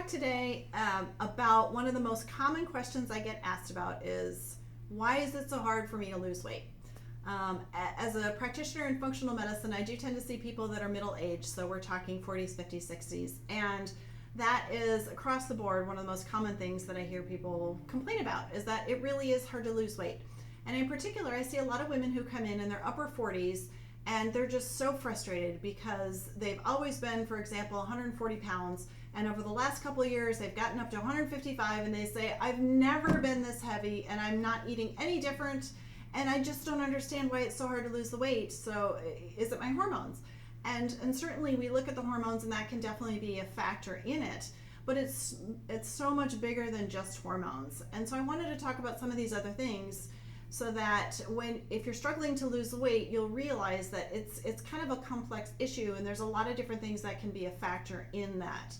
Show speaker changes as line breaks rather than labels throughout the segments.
today about one of the most common questions I get asked about is, why is it so hard for me to lose weight? As a practitioner in functional medicine, I do tend to see people that are middle-aged, so we're talking 40s, 50s, 60s, and that is across the board one of the most common things that I hear people complain about, is that it really is hard to lose weight. And in particular, I see a lot of women who come in their upper 40s and they're just so frustrated because they've always been, for example, 140 pounds, and over the last couple of years they've gotten up to 155, and they say, I've never been this heavy and I'm not eating any different, and I just don't understand why it's so hard to lose the weight. So is it my hormones? And certainly we look at the hormones, and that can definitely be a factor in it, but it's so much bigger than just hormones. And so I wanted to talk about some of these other things, so that if you're struggling to lose weight, you'll realize that it's kind of a complex issue, and there's a lot of different things that can be a factor in that.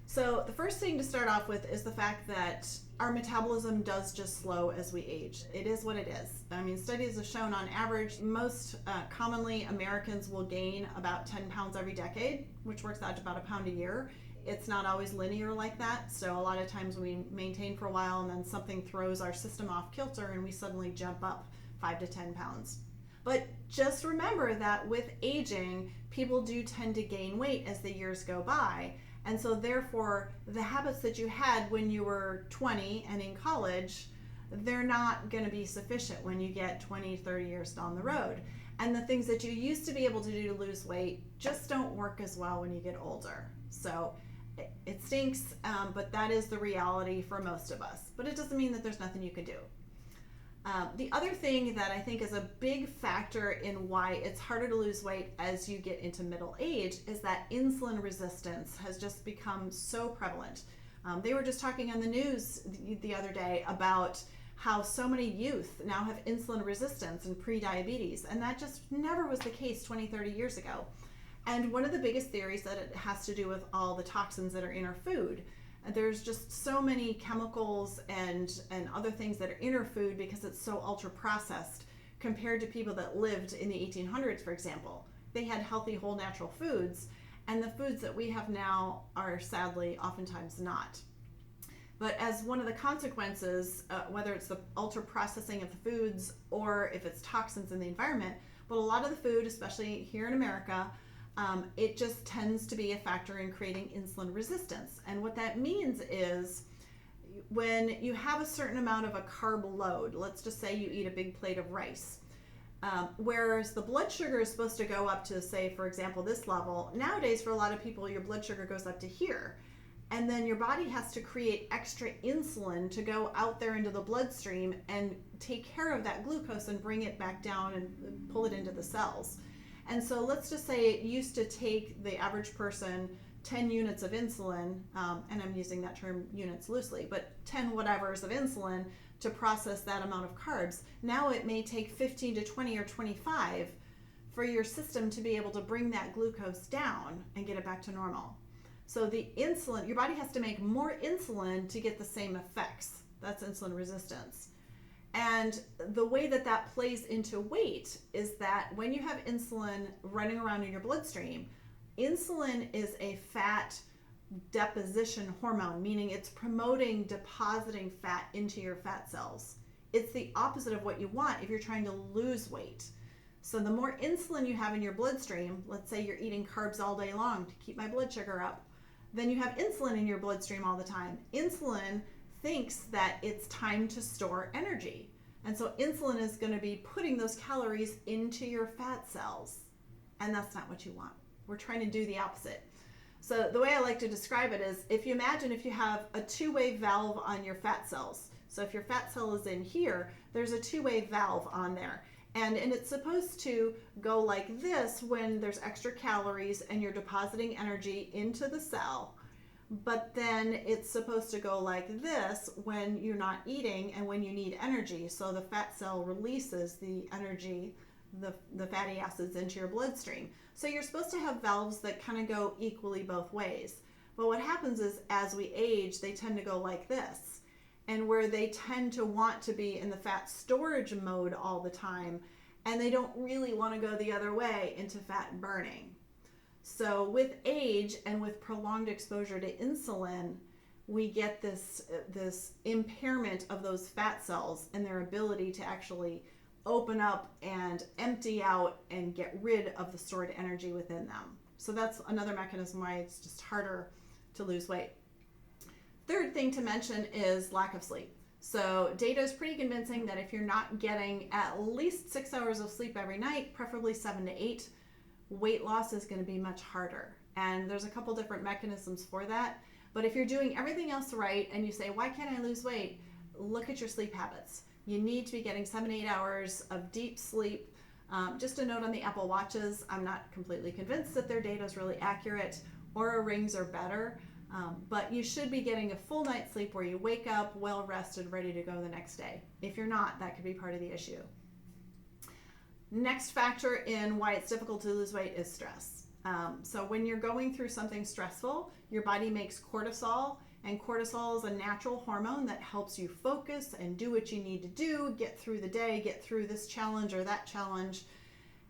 So the first thing to start off with is the fact that our metabolism does just slow as we age. It is what it is. I mean, studies have shown on average, most commonly Americans will gain about 10 pounds every decade, which works out to about a pound a year. It's not always linear like that, so a lot of times we maintain for a while and then something throws our system off kilter and we suddenly jump up 5 to 10 pounds. But just remember that with aging, people do tend to gain weight as the years go by, and so therefore the habits that you had when you were 20 and in college, they're not going to be sufficient when you get 20, 30 years down the road. And the things that you used to be able to do to lose weight just don't work as well when you get older. So it stinks, but that is the reality for most of us. But it doesn't mean that there's nothing you can do. The other thing that I think is a big factor in why it's harder to lose weight as you get into middle age is that insulin resistance has just become so prevalent. They were just talking on the news the other day about how so many youth now have insulin resistance and pre-diabetes, and that just never was the case 20, 30 years ago. And one of the biggest theories that it has to do with all the toxins that are in our food. There's just so many chemicals and other things that are in our food because it's so ultra processed compared to people that lived in the 1800s, for example. They had healthy, whole, natural foods, and the foods that we have now are sadly oftentimes not. But as one of the consequences, whether it's the ultra processing of the foods or if it's toxins in the environment, but a lot of the food, especially here in America, it just tends to be a factor in creating insulin resistance. And what that means is when you have a certain amount of a carb load, let's just say you eat a big plate of rice, whereas the blood sugar is supposed to go up to, say, for example, this level. Nowadays, for a lot of people, your blood sugar goes up to here. And then your body has to create extra insulin to go out there into the bloodstream and take care of that glucose and bring it back down and pull it into the cells. And so let's just say it used to take the average person 10 units of insulin, and I'm using that term units loosely, but 10 whatevers of insulin to process that amount of carbs. Now it may take 15 to 20 or 25 for your system to be able to bring that glucose down and get it back to normal. So the insulin, your body has to make more insulin to get the same effects. That's insulin resistance. And the way that that plays into weight is that when you have insulin running around in your bloodstream, insulin is a fat deposition hormone, meaning it's promoting depositing fat into your fat cells. It's the opposite of what you want if you're trying to lose weight. So the more insulin you have in your bloodstream, let's say you're eating carbs all day long to keep my blood sugar up, then you have insulin in your bloodstream all the time. Insulin thinks that it's time to store energy. And so insulin is going to be putting those calories into your fat cells. And that's not what you want. We're trying to do the opposite. So the way I like to describe it is, if you imagine if you have a two-way valve on your fat cells. So if your fat cell is in here, there's a two-way valve on there. And it's supposed to go like this when there's extra calories and you're depositing energy into the cell. But then it's supposed to go like this when you're not eating and when you need energy. So the fat cell releases the energy, the fatty acids, into your bloodstream. So you're supposed to have valves that kind of go equally both ways. But what happens is as we age, they tend to go like this. And where they tend to want to be in the fat storage mode all the time, and they don't really want to go the other way into fat burning. So with age and with prolonged exposure to insulin, we get this impairment of those fat cells and their ability to actually open up and empty out and get rid of the stored energy within them. So that's another mechanism why it's just harder to lose weight. Third thing to mention is lack of sleep. So data is pretty convincing that if you're not getting at least 6 hours of sleep every night, preferably 7 to 8, weight loss is going to be much harder. And there's a couple different mechanisms for that. But if you're doing everything else right and you say, why can't I lose weight? Look at your sleep habits. You need to be getting 7 to 8 hours of deep sleep. Just a note on the Apple Watches, I'm not completely convinced that their data is really accurate. Oura Rings are better, but you should be getting a full night's sleep where you wake up well rested, ready to go the next day. If you're not, that could be part of the issue. Next factor in why it's difficult to lose weight is stress. So when you're going through something stressful, your body makes cortisol, and cortisol is a natural hormone that helps you focus and do what you need to do, get through the day, get through this challenge or that challenge.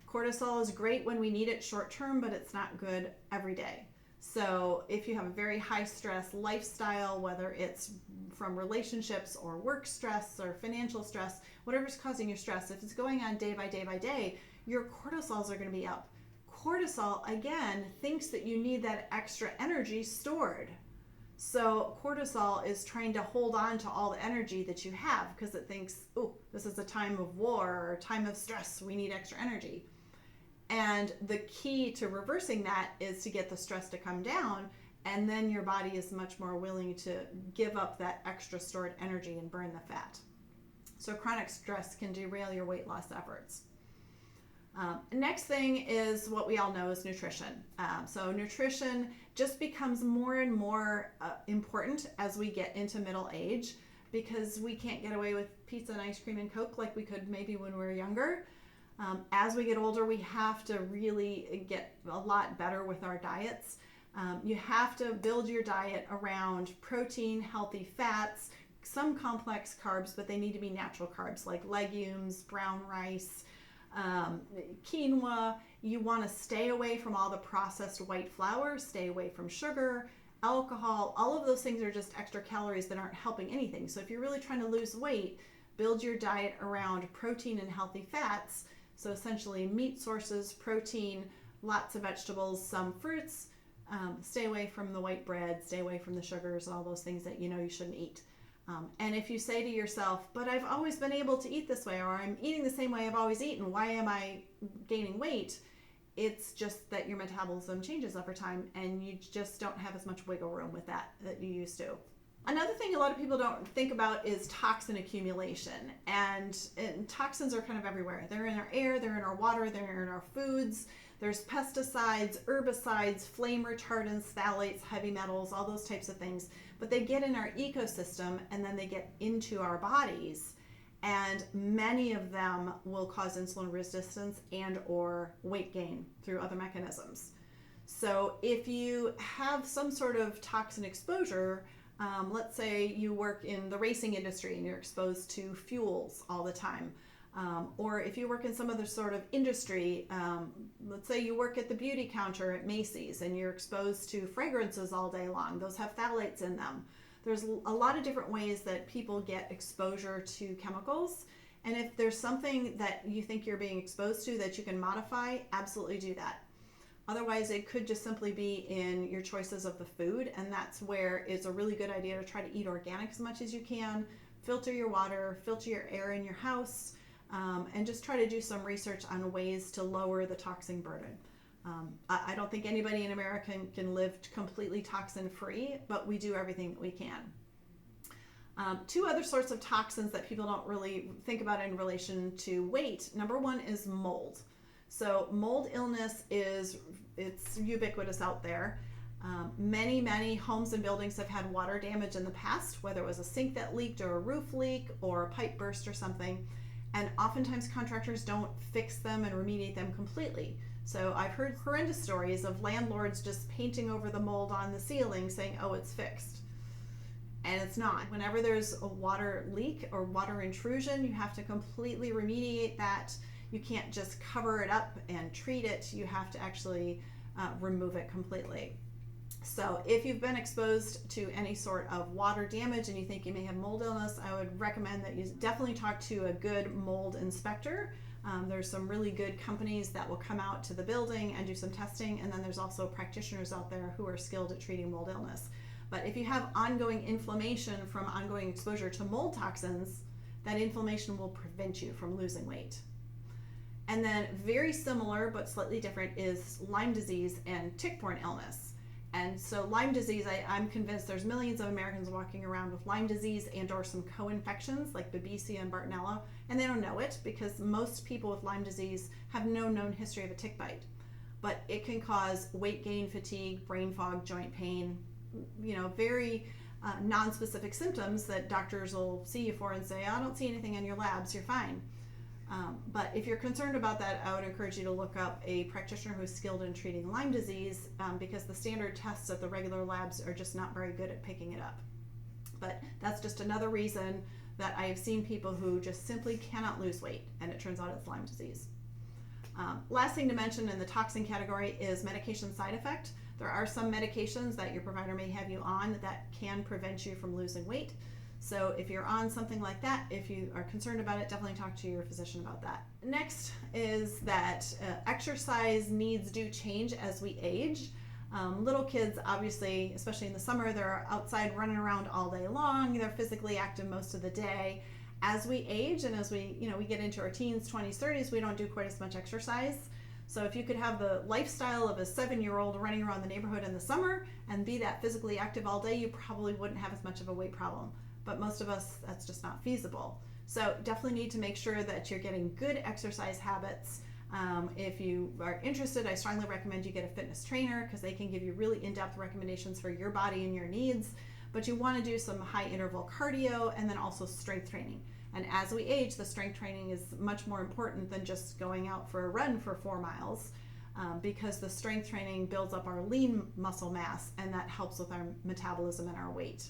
Cortisol is great when we need it short term, but it's not good every day. So if you have a very high stress lifestyle, whether it's from relationships or work stress or financial stress, whatever's causing your stress, if it's going on day by day by day, your cortisols are going to be up. Cortisol, again, thinks that you need that extra energy stored. So cortisol is trying to hold on to all the energy that you have because it thinks, oh, this is a time of war or a time of stress. We need extra energy. And the key to reversing that is to get the stress to come down, and then your body is much more willing to give up that extra stored energy and burn the fat. So chronic stress can derail your weight loss efforts. Next thing is what we all know is nutrition. So nutrition just becomes more and more important as we get into middle age because we can't get away with pizza and ice cream and Coke like we could maybe when we were younger. As we get older, we have to really get a lot better with our diets. You have to build your diet around protein, healthy fats, some complex carbs, but they need to be natural carbs like legumes, brown rice, quinoa. You want to stay away from all the processed white flour, stay away from sugar, alcohol. All of those things are just extra calories that aren't helping anything. So if you're really trying to lose weight, build your diet around protein and healthy fats. So essentially meat sources, protein, lots of vegetables, some fruits. Stay away from the white bread, stay away from the sugars, all those things that you know you shouldn't eat. And if you say to yourself, but I've always been able to eat this way, or I'm eating the same way I've always eaten, why am I gaining weight? It's just that your metabolism changes over time and you just don't have as much wiggle room with that you used to. Another thing a lot of people don't think about is toxin accumulation. And toxins are kind of everywhere. They're in our air, they're in our water, they're in our foods. There's pesticides, herbicides, flame retardants, phthalates, heavy metals, all those types of things. But they get in our ecosystem and then they get into our bodies. And many of them will cause insulin resistance and or weight gain through other mechanisms. So if you have some sort of toxin exposure, let's say you work in the racing industry and you're exposed to fuels all the time. Or if you work in some other sort of industry, let's say you work at the beauty counter at Macy's and you're exposed to fragrances all day long. Those have phthalates in them. There's a lot of different ways that people get exposure to chemicals. And if there's something that you think you're being exposed to that you can modify, absolutely do that. Otherwise, it could just simply be in your choices of the food. And that's where it's a really good idea to try to eat organic as much as you can, filter your water, filter your air in your house, and just try to do some research on ways to lower the toxin burden. I don't think anybody in America can live completely toxin-free, but we do everything that we can. Two other sorts of toxins that people don't really think about in relation to weight. Number one is mold. So mold illness it's ubiquitous out there. Many homes and buildings have had water damage in the past, whether it was a sink that leaked or a roof leak or a pipe burst or something. And oftentimes contractors don't fix them and remediate them completely. So I've heard horrendous stories of landlords just painting over the mold on the ceiling saying, oh, it's fixed. And it's not. Whenever there's a water leak or water intrusion, you have to completely remediate that. You can't just cover it up and treat it. You have to actually remove it completely. So if you've been exposed to any sort of water damage and you think you may have mold illness, I would recommend that you definitely talk to a good mold inspector. There's some really good companies that will come out to the building and do some testing, and then there's also practitioners out there who are skilled at treating mold illness. But if you have ongoing inflammation from ongoing exposure to mold toxins, that inflammation will prevent you from losing weight. And then very similar but slightly different is Lyme disease and tick-borne illness. And so Lyme disease, I'm convinced there's millions of Americans walking around with Lyme disease and or some co-infections like Babesia and Bartonella, and they don't know it because most people with Lyme disease have no known history of a tick bite. But it can cause weight gain, fatigue, brain fog, joint pain, very non-specific symptoms that doctors will see you for and say, I don't see anything in your labs, you're fine. But if you're concerned about that, I would encourage you to look up a practitioner who's skilled in treating Lyme disease because the standard tests at the regular labs are just not very good at picking it up. But that's just another reason that I have seen people who just simply cannot lose weight, and it turns out it's Lyme disease. Last thing to mention in the toxin category is medication side effect. There are some medications that your provider may have you on that can prevent you from losing weight. So if you're on something like that, if you are concerned about it, definitely talk to your physician about that. Next is that exercise needs do change as we age. Little kids, obviously, especially in the summer, they're outside running around all day long. They're physically active most of the day. As we age and as we get into our teens, 20s, 30s, we don't do quite as much exercise. So if you could have the lifestyle of a 7-year-old running around the neighborhood in the summer and be that physically active all day, you probably wouldn't have as much of a weight problem. But most of us, that's just not feasible. So definitely need to make sure that you're getting good exercise habits. If you are interested, I strongly recommend you get a fitness trainer because they can give you really in-depth recommendations for your body and your needs. But you want to do some high interval cardio and then also strength training. And as we age, the strength training is much more important than just going out for a run for 4 miles because the strength training builds up our lean muscle mass and that helps with our metabolism and our weight.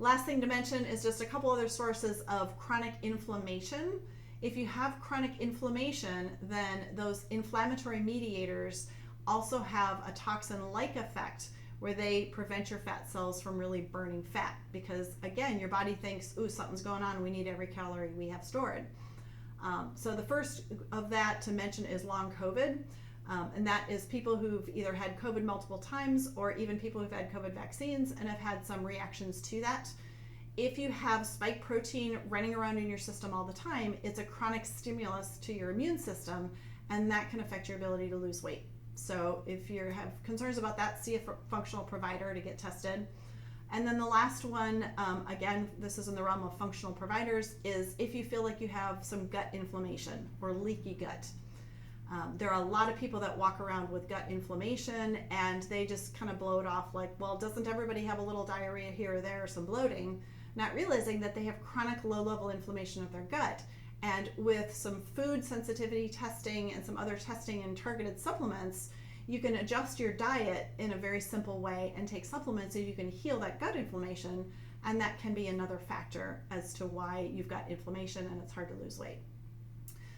Last thing to mention is just a couple other sources of chronic inflammation. If you have chronic inflammation, then those inflammatory mediators also have a toxin-like effect where they prevent your fat cells from really burning fat because, again, your body thinks, ooh, something's going on, we need every calorie we have stored. So the first of that to mention is long COVID. And that is people who've either had COVID multiple times or even people who've had COVID vaccines and have had some reactions to that. If you have spike protein running around in your system all the time, it's a chronic stimulus to your immune system, and that can affect your ability to lose weight. So if you have concerns about that, see a functional provider to get tested. And then the last one, again, this is in the realm of functional providers, is if you feel like you have some gut inflammation or leaky gut. There are a lot of people that walk around with gut inflammation and they just kind of blow it off like, well, doesn't everybody have a little diarrhea here or there or some bloating, not realizing that they have chronic low-level inflammation of their gut. And with some food sensitivity testing and some other testing and targeted supplements, you can adjust your diet in a very simple way and take supplements so you can heal that gut inflammation, and that can be another factor as to why you've got inflammation and it's hard to lose weight.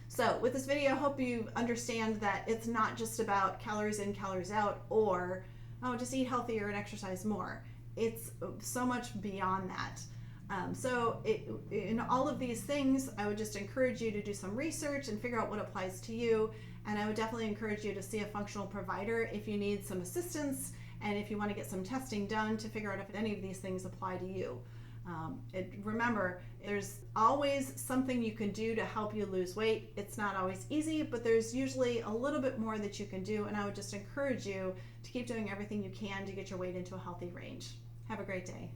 So with this video, I hope you understand that it's not just about calories in, calories out, or, oh, just eat healthier and exercise more. It's so much beyond that. In all of these things, I would just encourage you to do some research and figure out what applies to you. And I would definitely encourage you to see a functional provider if you need some assistance and if you want to get some testing done to figure out if any of these things apply to you. Remember, there's always something you can do to help you lose weight. It's not always easy, but there's usually a little bit more that you can do, and I would just encourage you to keep doing everything you can to get your weight into a healthy range. Have a great day.